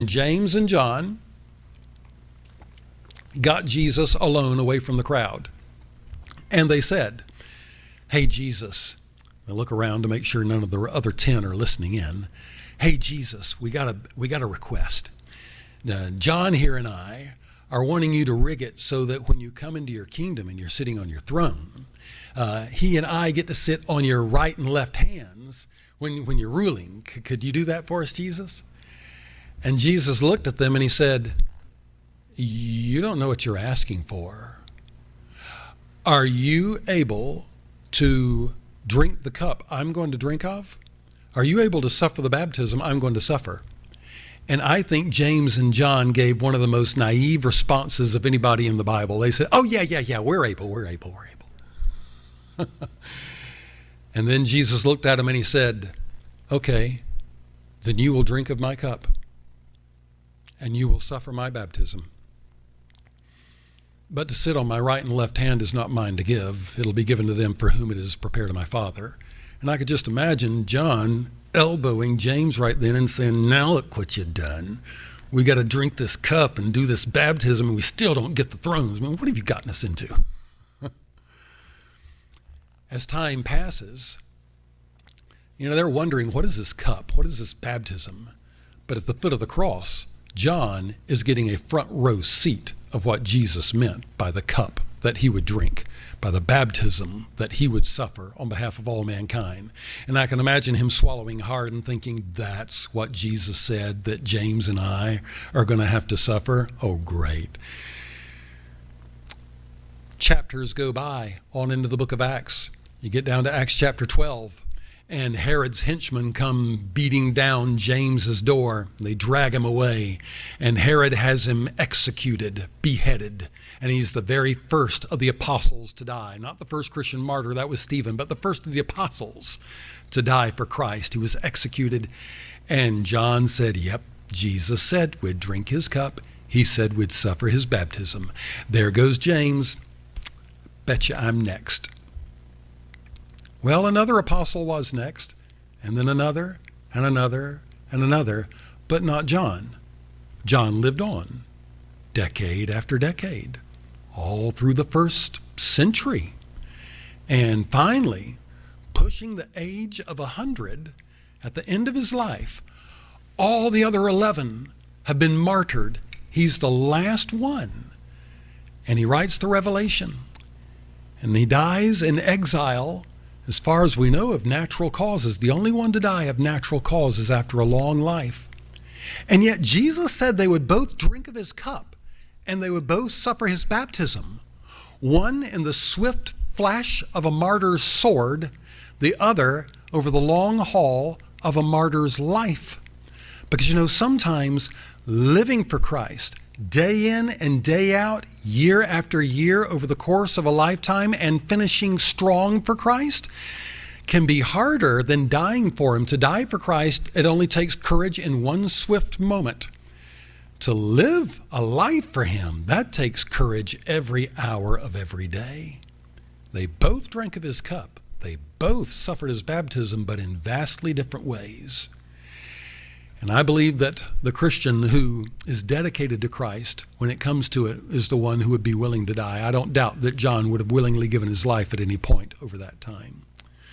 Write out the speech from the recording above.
James and John got Jesus alone away from the crowd. And they said, "Hey, Jesus," they look around to make sure none of the other 10 are listening in. "Hey, Jesus, we got a request. John here and I are wanting you to rig it so that when you come into your kingdom and you're sitting on your throne, he and I get to sit on your right and left hands when you're ruling. Could you do that for us, Jesus?" And Jesus looked at them and he said, "You don't know what you're asking for. Are you able to drink the cup I'm going to drink of? Are you able to suffer the baptism I'm going to suffer?" And I think James and John gave one of the most naive responses of anybody in the Bible. They said, "Oh, yeah, we're able. And then Jesus looked at him and he said, "Okay, then you will drink of my cup and you will suffer my baptism. But to sit on my right and left hand is not mine to give. It'll be given to them for whom it is prepared of my Father." And I could just imagine John elbowing James right then and saying, "Now look what you've done. We got to drink this cup and do this baptism and we still don't get the thrones. I mean, what have you gotten us into?" As time passes, they're wondering, what is this cup? What is this baptism? But at the foot of the cross, John is getting a front row seat of what Jesus meant by the cup that he would drink, by the baptism that he would suffer on behalf of all mankind. And I can imagine him swallowing hard and thinking, that's what Jesus said that James and I are going to have to suffer? Oh, great. Chapters go by on into the book of Acts. You get down to Acts chapter 12. And Herod's henchmen come beating down James's door. They drag him away. And Herod has him executed, beheaded. And he's the very first of the apostles to die. Not the first Christian martyr, that was Stephen, but the first of the apostles to die for Christ. He was executed. And John said, yep, Jesus said we'd drink his cup. He said we'd suffer his baptism. There goes James. Betcha I'm next. Well, another apostle was next, and then another, and another, and another, but not John. John lived on, decade after decade, all through the first century. And finally, pushing the age of 100, at the end of his life, all the other 11 have been martyred. He's the last one. And he writes the Revelation, and he dies in exile, as far as we know, of natural causes. The only one to die of natural causes after a long life. And yet Jesus said they would both drink of his cup and they would both suffer his baptism. One in the swift flash of a martyr's sword, the other over the long haul of a martyr's life. Because sometimes living for Christ, day in and day out, year after year over the course of a lifetime and finishing strong for Christ can be harder than dying for him. To die for Christ, it only takes courage in one swift moment. To live a life for him, that takes courage every hour of every day. They both drank of his cup. They both suffered his baptism, but in vastly different ways. And I believe that the Christian who is dedicated to Christ, when it comes to it, is the one who would be willing to die. I don't doubt that John would have willingly given his life at any point over that time.